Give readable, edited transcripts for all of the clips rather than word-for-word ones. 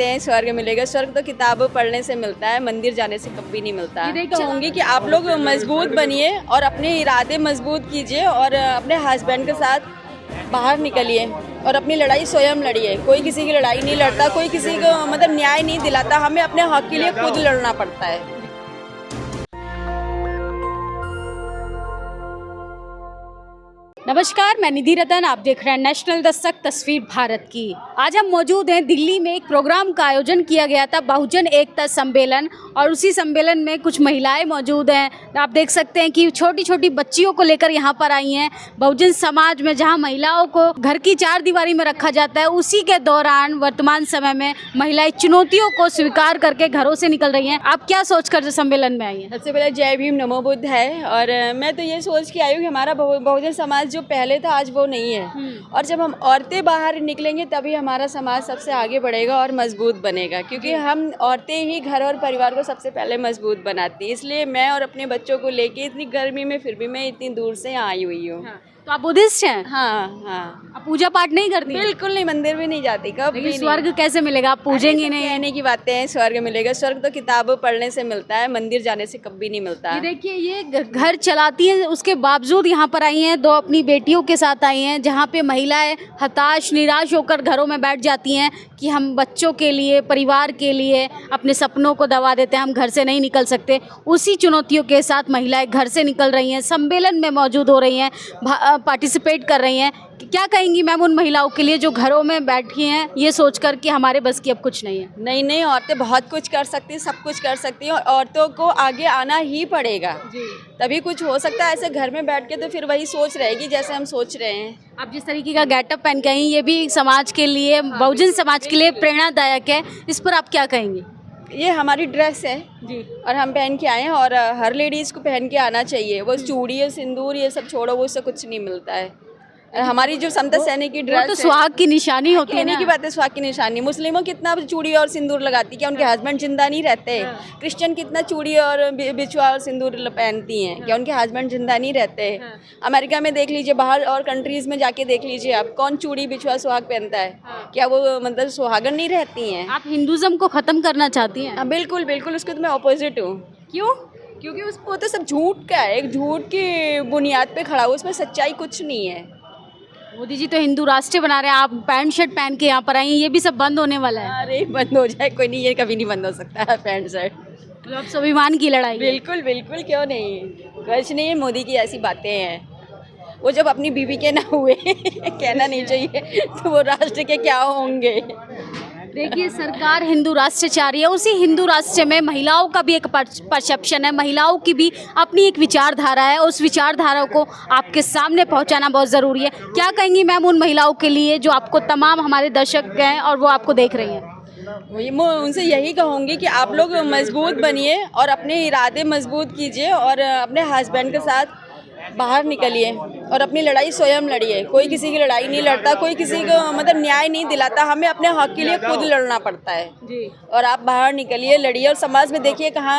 जाते हैं स्वर्ग मिलेगा। स्वर्ग तो किताबों पढ़ने से मिलता है, मंदिर जाने से कभी नहीं मिलता। कहूँगी कि आप लोग मजबूत बनिए और अपने इरादे मजबूत कीजिए और अपने हस्बैंड के साथ बाहर निकलिए और अपनी लड़ाई स्वयं लड़िए। कोई किसी की लड़ाई नहीं लड़ता, कोई किसी को मतलब न्याय नहीं दिलाता। हमें अपने हक के लिए खुद लड़ना पड़ता है। नमस्कार, मैं निधि रतन, आप देख रहे हैं नेशनल दस्तक तस्वीर भारत की। आज हम मौजूद हैं दिल्ली में। एक प्रोग्राम का आयोजन किया गया था, बहुजन एकता सम्मेलन, और उसी सम्मेलन में कुछ महिलाएं मौजूद हैं। आप देख सकते हैं कि छोटी छोटी बच्चियों को लेकर यहाँ पर आई हैं। बहुजन समाज में जहाँ महिलाओं को घर की चार दीवारी में रखा जाता है, उसी के दौरान वर्तमान समय में महिलाएं चुनौतियों को स्वीकार करके घरों से निकल रही हैं। आप क्या सोचकर सम्मेलन में आई हैं? सबसे पहले जय भीम नमो बुद्ध है। और मैं तो ये सोच के आई हूँ कि हमारा बहुजन समाज जो पहले था आज वो नहीं है। और जब हम औरतें बाहर निकलेंगे तभी हमारा समाज सबसे आगे बढ़ेगा और मजबूत बनेगा, क्योंकि हम औरतें ही घर और परिवार को सबसे पहले मजबूत बनाती हैं। इसलिए मैं और अपने बच्चों को लेके इतनी गर्मी में फिर भी मैं इतनी दूर से आई हुई हूँ। तो आप बुद्धिस्ट हैं? हाँ हाँ। आप पूजा पाठ नहीं करती? बिल्कुल नहीं, मंदिर भी नहीं जाती कभी नहीं। स्वर्ग कैसे मिलेगा? आप पूजेंगे नहीं? कहने की बातें हैं, स्वर्ग मिलेगा। स्वर्ग तो किताबों पढ़ने से मिलता है, मंदिर जाने से कभी नहीं मिलता। ये देखिए, ये घर चलाती हैं, उसके बावजूद यहाँ पर आई हैं। दो अपनी बेटियों के साथ आई हैं, जहाँ पे महिलाएं हताश निराश होकर घरों में बैठ जाती हैं कि हम बच्चों के लिए, परिवार के लिए अपने सपनों को दबा देते हैं, हम घर से नहीं निकल सकते। उसी चुनौतियों के साथ महिलाएं घर से निकल रही हैं, सम्मेलन में मौजूद हो रही हैं, पार्टिसिपेट कर रही हैं। क्या कहेंगी मैम उन महिलाओं के लिए जो घरों में बैठी हैं ये सोचकर कि हमारे बस की अब कुछ नहीं है? नहीं नहीं, औरतें बहुत कुछ कर सकती हैं, सब कुछ कर सकती हैं, और औरतों को आगे आना ही पड़ेगा जी। तभी कुछ हो सकता है। ऐसे घर में बैठ के तो फिर वही सोच रहेगी जैसे हम सोच रहे हैं। आप जिस तरीके का गेटअप पहन के आई, ये भी समाज के लिए, बहुजन समाज के लिए प्रेरणादायक है। इस पर आप क्या कहेंगी? ये हमारी ड्रेस है जी, और हम पहन के आए हैं, और हर लेडीज़ को पहन के आना चाहिए। वो चूड़ी और सिंदूर ये सब छोड़ो, वो उससे कुछ नहीं मिलता है। हमारी जो समता सैनिक की ड्रेस तो सुहाग की निशानी होती है। कहने की बात है, सुहाग की निशानी। मुस्लिमों कितना चूड़ी और सिंदूर लगाती, क्या उनके हस्बैंड जिंदा नहीं रहते? क्रिश्चियन कितना चूड़ी और बिछुआ और सिंदूर पहनती हैं, क्या उनके हस्बैंड जिंदा नहीं रहते? अमेरिका में देख लीजिए, बाहर और कंट्रीज में जाके देख लीजिए आप, कौन चूड़ी बिछुआ सुहाग पहनता है? क्या वो मतलब सुहागन नहीं रहती हैं? आप हिंदुज़म को ख़त्म करना चाहती हैं? बिल्कुल बिल्कुल, उसको तो मैं अपोजिट हूँ। क्यों? क्योंकि उसको तो सब झूठ का है, एक झूठ की बुनियाद पे खड़ा हुआ, उसमें सच्चाई कुछ नहीं है। मोदी जी तो हिंदू राष्ट्र बना रहे हैं, आप पैंट शर्ट पहन के यहाँ पर आई हैं, ये भी सब बंद होने वाला है। अरे बंद हो जाए, कोई नहीं, ये कभी नहीं बंद हो सकता है पैंट शर्ट। तो अब स्वाभिमान की लड़ाई? बिल्कुल बिल्कुल, क्यों नहीं। कुछ नहीं, मोदी की ऐसी बातें हैं। वो जब अपनी बीवी के ना हुए कहना नहीं चाहिए, तो वो राष्ट्र के क्या होंगे? देखिए, सरकार हिंदू राष्ट्र चाह रही है, उसी हिंदू राष्ट्र में महिलाओं का भी एक परसेप्शन है, महिलाओं की भी अपनी एक विचारधारा है। उस विचारधारा को आपके सामने पहुंचाना बहुत ज़रूरी है। क्या कहेंगी मैम उन महिलाओं के लिए जो आपको, तमाम हमारे दर्शक हैं और वो आपको देख रही हैं? मैं उनसे यही कहूँगी कि आप लोग मजबूत बनिए और अपने इरादे मजबूत कीजिए और अपने हस्बैंड के साथ बाहर निकलिए और अपनी लड़ाई स्वयं लड़िए। कोई किसी की लड़ाई नहीं लड़ता, कोई किसी को मतलब न्याय नहीं दिलाता। हमें अपने हक के लिए खुद लड़ना पड़ता है जी। और आप बाहर निकलिए, लड़िए, और समाज में देखिए कहाँ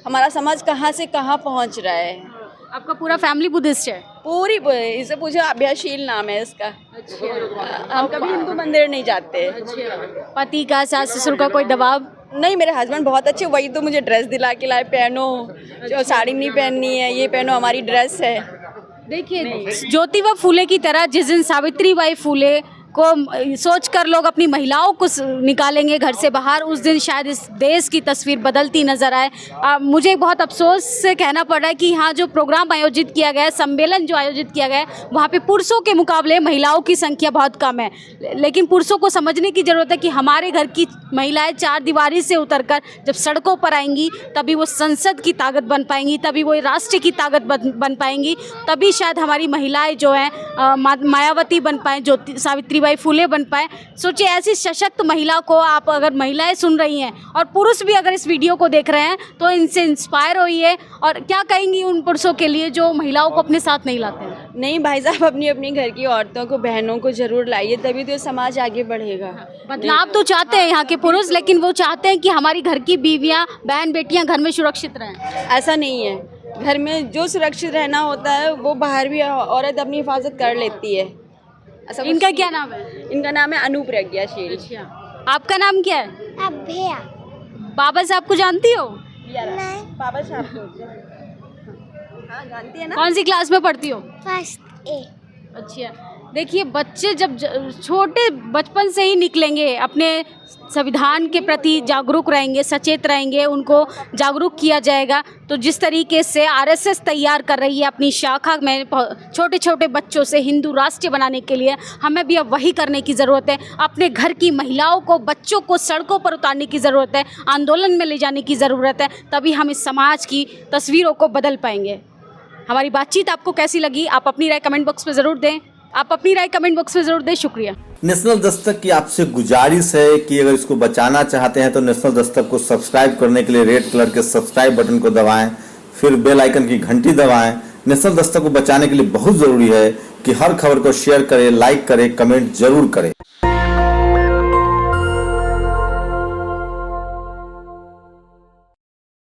हमारा समाज कहाँ से कहाँ पहुँच रहा है। आपका पूरा फैमिली बुद्धिस्ट है? पूरी, इसे पूछो, अभ्याशील नाम है इसका। अच्छा। हम कभी हिंदू मंदिर नहीं जाते। अच्छा। पति का, सास ससुर का कोई दबाव? नहीं, मेरे हस्बैंड बहुत अच्छे, वही तो मुझे ड्रेस दिला के लाए, पहनो, जो साड़ी नहीं पहननी है ये पहनो, हमारी ड्रेस है। देखिए, ज्योतिबा फूले की तरह जिस दिन सावित्रीबाई फूले को सोचकर लोग अपनी महिलाओं को निकालेंगे घर से बाहर, उस दिन शायद इस देश की तस्वीर बदलती नज़र आए। मुझे बहुत अफसोस से कहना पड़ रहा है कि यहाँ जो प्रोग्राम आयोजित किया गया है, सम्मेलन जो आयोजित किया गया है, वहाँ पे पुरुषों के मुकाबले महिलाओं की संख्या बहुत कम है। लेकिन पुरुषों को समझने की ज़रूरत है कि हमारे घर की महिलाएं चार दीवारी से उतरकर जब सड़कों पर आएंगी, तभी वो संसद की ताकत बन पाएंगी, तभी वो राष्ट्र की ताकत बन पाएंगी, तभी शायद हमारी महिलाएँ जो हैं मायावती बन पाएँ, जो सावित्री भाई फूले बन पाए। सोचिए, ऐसी सशक्त महिला को आप, अगर महिलाएं सुन रही हैं और पुरुष भी अगर इस वीडियो को देख रहे हैं, तो इनसे इंस्पायर होइए। और क्या कहेंगी उन पुरुषों के लिए जो महिलाओं को अपने साथ नहीं लाते हैं? नहीं भाई साहब, अपनी अपनी घर की औरतों को, बहनों को जरूर लाइए, तभी तो समाज आगे बढ़ेगा। बदलाव तो चाहते हैं यहाँ के पुरुष, लेकिन वो चाहते हैं कि हमारी घर की बीवियाँ, बहन बेटियाँ घर में सुरक्षित रहें। ऐसा नहीं है, घर में जो सुरक्षित रहना होता है वो बाहर भी औरत अपनी हिफाजत कर लेती है। इनका क्या नाम है? इनका नाम है अनुप्रज्ञाशील। अच्छा, आपका नाम क्या है? भैया बाबा साहब को जानती हो? नहीं बाबा साहब को हाँ जानती है ना। कौन सी क्लास में पढ़ती हो? First A. अच्छा, देखिए बच्चे जब छोटे बचपन से ही निकलेंगे, अपने संविधान के प्रति जागरूक रहेंगे, सचेत रहेंगे, उनको जागरूक किया जाएगा, तो जिस तरीके से आरएसएस तैयार कर रही है अपनी शाखा में छोटे छोटे बच्चों से हिंदू राष्ट्र बनाने के लिए, हमें भी अब वही करने की ज़रूरत है। अपने घर की महिलाओं को, बच्चों को सड़कों पर उतारने की ज़रूरत है, आंदोलन में ले जाने की ज़रूरत है, तभी हम इस समाज की तस्वीरों को बदल पाएंगे। हमारी बातचीत आपको कैसी लगी? आप अपनी राय कमेंट बॉक्स में ज़रूर दें। शुक्रिया। नेशनल दस्तक की आपसे गुजारिश है कि अगर इसको बचाना चाहते हैं तो नेशनल दस्तक को सब्सक्राइब करने के लिए रेड कलर के सब्सक्राइब बटन को दबाएं, फिर बेल आइकन की घंटी दबाएं। नेशनल दस्तक को बचाने के लिए बहुत जरूरी है कि हर खबर को शेयर करें, लाइक करें, कमेंट जरूर करें।